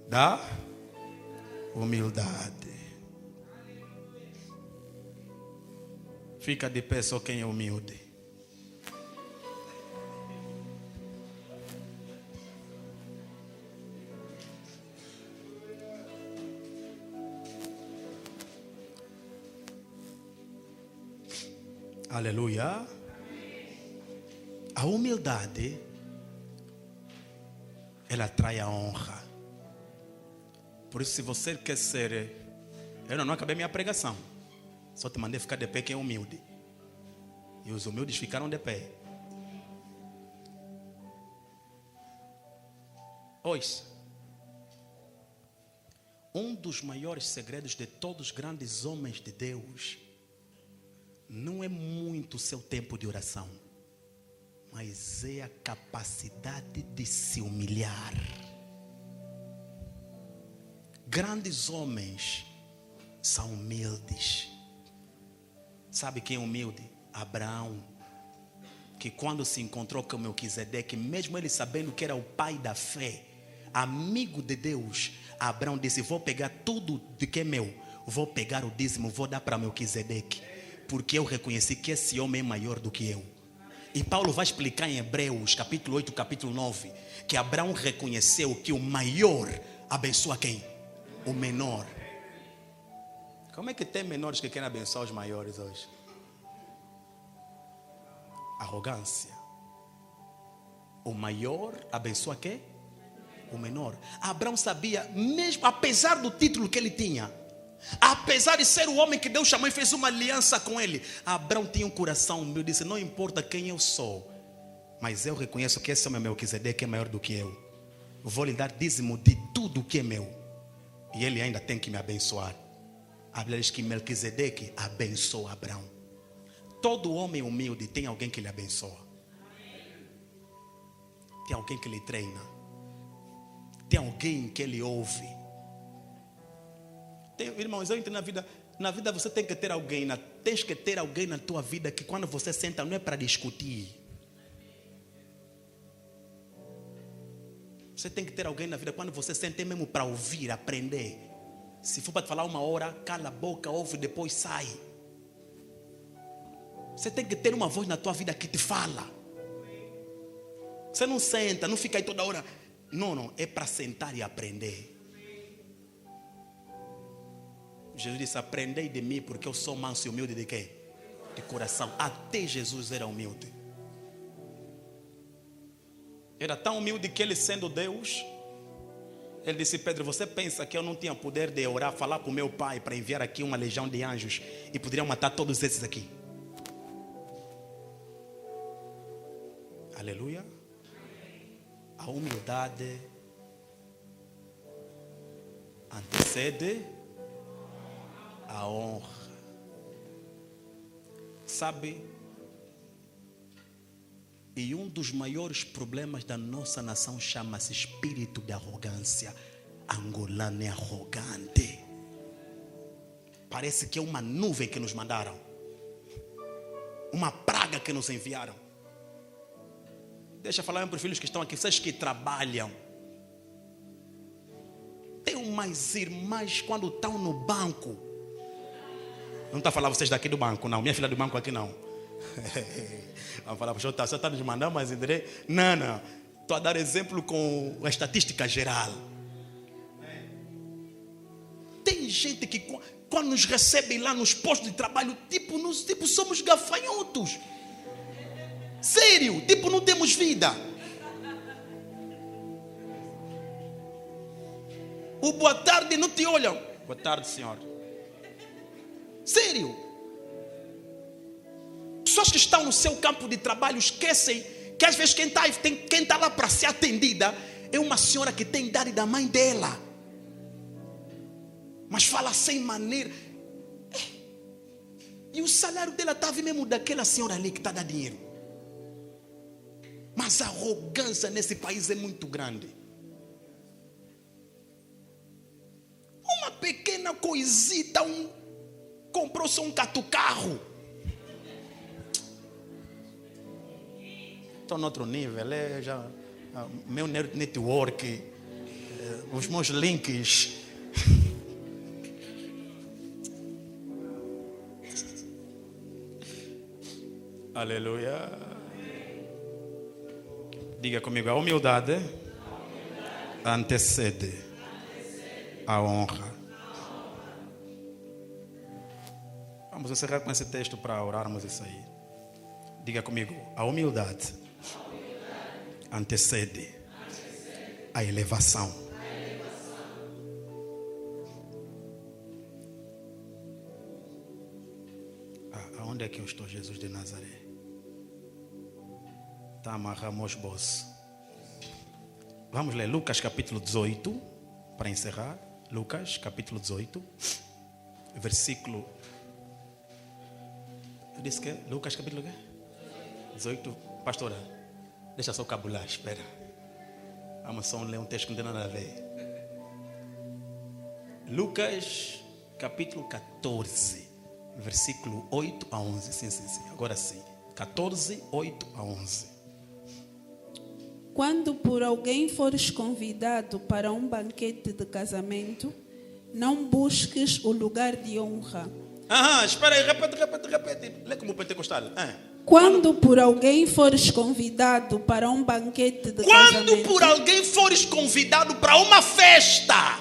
da humildade. Fica de pé só quem é humilde. Aleluia. A humildade, ela atrai a honra. Por isso, se você quer ser... Eu não acabei minha pregação. Só te mandei ficar de pé quem é humilde. E os humildes ficaram de pé. Ouça. Um dos maiores segredos de todos os grandes homens de Deus não é muito o seu tempo de oração, mas é a capacidade de se humilhar. Grandes homens são humildes. Sabe quem é humilde? Abraão, que quando se encontrou com Melquisedeque, mesmo ele sabendo que era o pai da fé, amigo de Deus, Abraão disse, vou pegar tudo de que é meu, vou pegar o dízimo, vou dar para Melquisedeque, porque eu reconheci que esse homem é maior do que eu. E Paulo vai explicar em Hebreus, capítulo 8, capítulo 9, que Abraão reconheceu que o maior abençoa quem? O menor. Como é que tem menores que querem abençoar os maiores hoje? Arrogância. O maior abençoa quem? O menor. Abraão sabia, mesmo apesar do título que ele tinha, apesar de ser o homem que Deus chamou e fez uma aliança com ele, Abraão tinha um coração humilde. Disse, não importa quem eu sou, mas eu reconheço que esse homem Melquisedeque é maior do que eu. Vou lhe dar dízimo de tudo que é meu. E ele ainda tem que me abençoar. A Bíblia diz que Melquisedeque abençoa Abraão. Todo homem humilde tem alguém que lhe abençoa. Tem alguém que lhe treina. Tem alguém que ele ouve. Irmãos, eu entendo na vida você tem que ter alguém, tens que ter alguém na tua vida que quando você senta não é para discutir. Você tem que ter alguém na vida quando você senta é mesmo para ouvir, aprender. Se for para te falar uma hora, cala a boca, ouve, depois sai. Você tem que ter uma voz na tua vida que te fala. Você não senta, não fica aí toda hora. Não, é para sentar e aprender. Jesus disse, aprendei de mim porque eu sou manso e humilde de quê? De coração. Até Jesus era humilde. Era tão humilde que ele, sendo Deus, ele disse, Pedro, você pensa que eu não tinha poder de orar, falar para o meu pai para enviar aqui uma legião de anjos e poderiam matar todos esses aqui? Aleluia. A humildade antecede a honra. Sabe, E um dos maiores problemas da nossa nação chama-se espírito de arrogância. Angolano é arrogante. Parece que é uma nuvem que nos mandaram. Uma praga que nos enviaram. Deixa eu falar para os filhos que estão aqui, vocês que trabalham. Tem umas irmãs quando estão no banco. Não está a falar vocês daqui do banco, não. Minha filha do banco aqui não. Vamos falar para o senhor, você está nos mandando mais endereço? Não. Estou a dar exemplo com a estatística geral. Tem gente que quando nos recebem lá nos postos de trabalho, tipo somos gafanhotos. Sério, tipo não temos vida. O boa tarde não te olham. Boa tarde, senhor. Sério. Pessoas que estão no seu campo de trabalho esquecem que às vezes quem está lá para ser atendida é uma senhora que tem idade da mãe dela. Mas fala sem maneira. E o salário dela estava mesmo daquela senhora ali que está dando dinheiro. Mas a arrogância nesse país é muito grande. Uma pequena coisita, comprou-se um catucarro. Estou no outro nível, meu network, os meus links. Aleluia. Diga comigo, a humildade antecede a honra. Vamos encerrar com esse texto para orarmos isso aí. Diga comigo, a humildade antecede a elevação. Aonde é que eu estou, Jesus de Nazaré? Está amarramos bolso. Vamos ler Lucas capítulo 18 para encerrar. Lucas capítulo 18, versículo. Eu disse que Lucas capítulo 18, pastora. Deixa só cabular, espera. Vamos só ler um texto que não tem nada a ver. Lucas capítulo 14, versículo 8 a 11. Sim. Agora sim. 14, 8 a 11. Quando por alguém fores convidado para um banquete de casamento, não busques o lugar de honra. Espera aí, repete. Lê como pentecostal. Quando por alguém fores convidado para um banquete de casamento. Quando por alguém fores convidado para uma festa,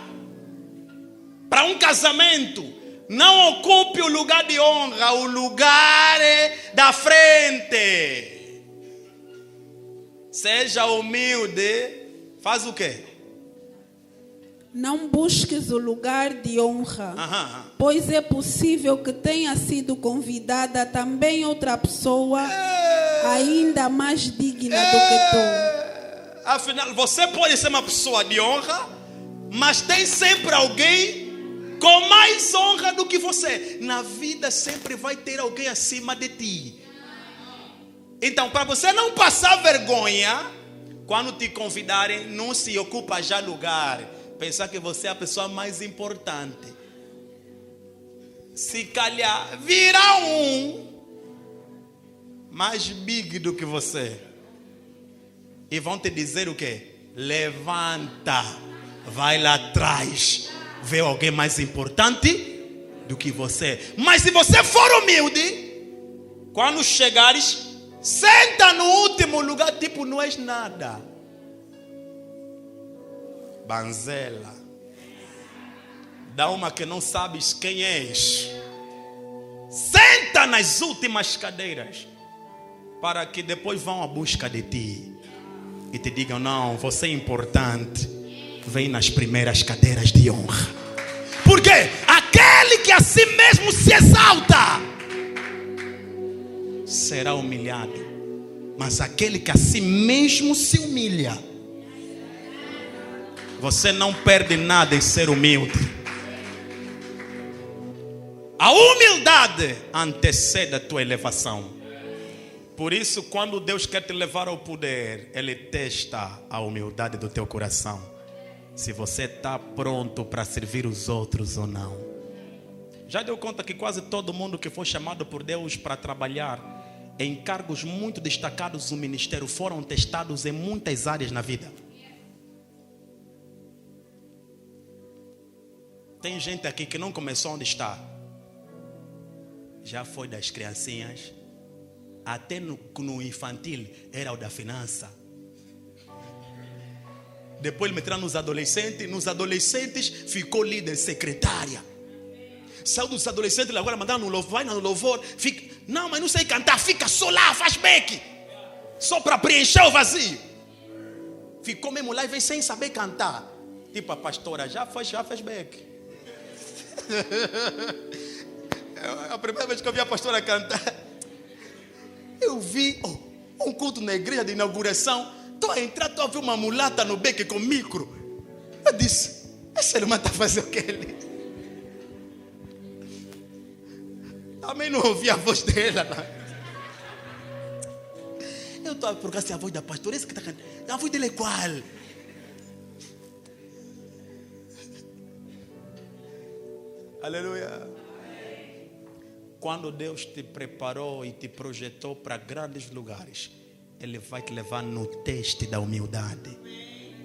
para um casamento, não ocupe o lugar de honra, o lugar da frente. Seja humilde. Faz o quê? Não busques o lugar de honra, pois é possível que tenha sido convidada também outra pessoa ainda mais digna do que tu. Afinal, você pode ser uma pessoa de honra, mas tem sempre alguém com mais honra do que você. Na vida sempre vai ter alguém acima de ti. Então, para você não passar vergonha, quando te convidarem, não se ocupa já lugar. Pensar que você é a pessoa mais importante. Se calhar, virá um mais big do que você. E vão te dizer o quê? Levanta, vai lá atrás, vê alguém mais importante do que você. Mas se você for humilde, quando chegares, senta no último lugar, tipo, não és nada. Banzela. Dá uma que não sabes quem és. Senta nas últimas cadeiras, para que depois vão à busca de ti e te digam, não, você é importante. Vem nas primeiras cadeiras de honra. Porque aquele que a si mesmo se exalta será humilhado, mas aquele que a si mesmo se humilha, você não perde nada em ser humilde. A humildade antecede a tua elevação. Por isso, quando Deus quer te levar ao poder, Ele testa a humildade do teu coração. Se você está pronto para servir os outros ou não. Já deu conta que quase todo mundo que foi chamado por Deus para trabalhar em cargos muito destacados no ministério foram testados em muitas áreas na vida. Tem gente aqui que não começou onde está. Já foi das criancinhas. Até no infantil era o da finança. Depois ele meteram nos adolescentes. Nos adolescentes ficou líder, secretária. Saiu dos adolescentes, agora mandaram no louvor. Vai no louvor. Fica, não, mas não sei cantar. Fica só lá, faz back. Só para preencher o vazio. Ficou mesmo lá e veio sem saber cantar. Tipo a pastora, já fez back. A primeira vez que eu vi a pastora cantar, eu vi um culto na igreja de inauguração. Estou a entrar, estou a ver uma mulata no beco com micro. Eu disse, essa irmã está fazendo o que ele? Também não ouvi a voz dela. Não. Eu estou a procurar se a voz da pastora, esse que está cantando. A voz dele é qual? Aleluia. Quando Deus te preparou e te projetou para grandes lugares, Ele vai te levar no teste da humildade.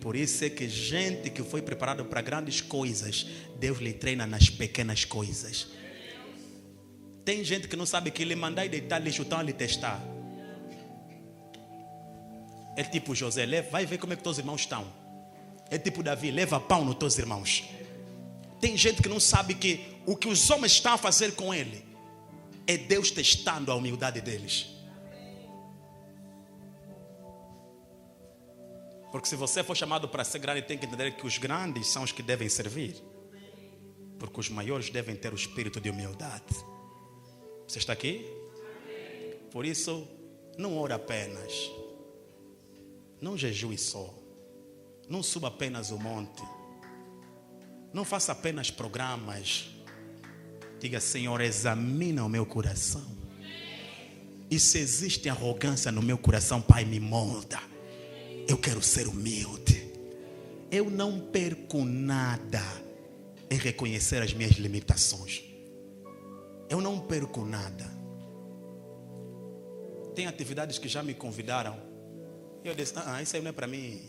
Por isso é que gente que foi preparada para grandes coisas, Deus lhe treina nas pequenas coisas. Tem gente que não sabe que Ele mandar e deitar lixo, então Ele testar. É tipo José, vai ver como é que teus irmãos estão. É tipo Davi, leva pão nos teus irmãos. Tem gente que não sabe que o que os homens estão a fazer com ele é Deus testando a humildade deles. Porque se você for chamado para ser grande, tem que entender que os grandes são os que devem servir. Porque os maiores devem ter o espírito de humildade. Você está aqui? Por isso, não ore apenas. Não jejue só. Não suba apenas o monte. Não faça apenas programas. Diga, Senhor, examina o meu coração. E se existe arrogância no meu coração, Pai, me molda. Eu quero ser humilde. Eu não perco nada em reconhecer as minhas limitações. Eu não perco nada. Tem atividades que já me convidaram. Eu disse, isso aí não é para mim.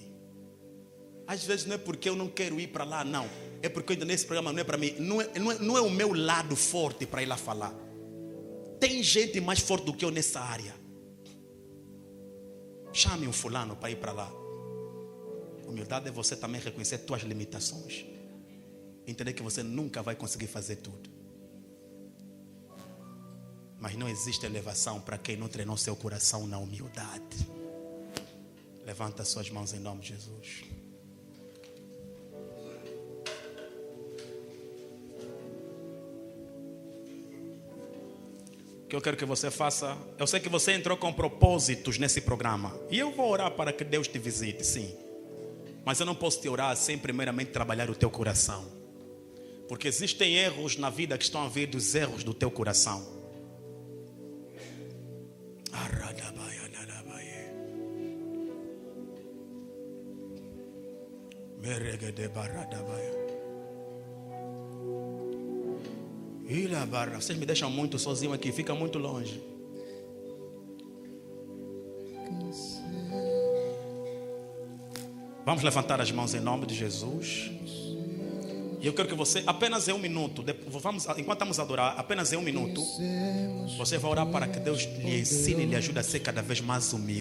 Às vezes não é porque eu não quero ir para lá, não. É porque nesse programa não é para mim. Não é o meu lado forte para ir lá falar. Tem gente mais forte do que eu nessa área. Chame um fulano para ir para lá. Humildade é você também reconhecer tuas limitações. Entender que você nunca vai conseguir fazer tudo. Mas não existe elevação para quem não treinou seu coração na humildade. Levanta suas mãos em nome de Jesus. O que eu quero que você faça, eu sei que você entrou com propósitos nesse programa. E eu vou orar para que Deus te visite, sim. Mas eu não posso te orar sem primeiramente trabalhar o teu coração. Porque existem erros na vida que estão a vir dos erros do teu coração. Vocês me deixam muito sozinho aqui, fica muito longe. Vamos levantar as mãos em nome de Jesus. E eu quero que você, apenas em um minuto, enquanto estamos a adorar, apenas em um minuto, você vai orar para que Deus lhe ensine e lhe ajude a ser cada vez mais humilde.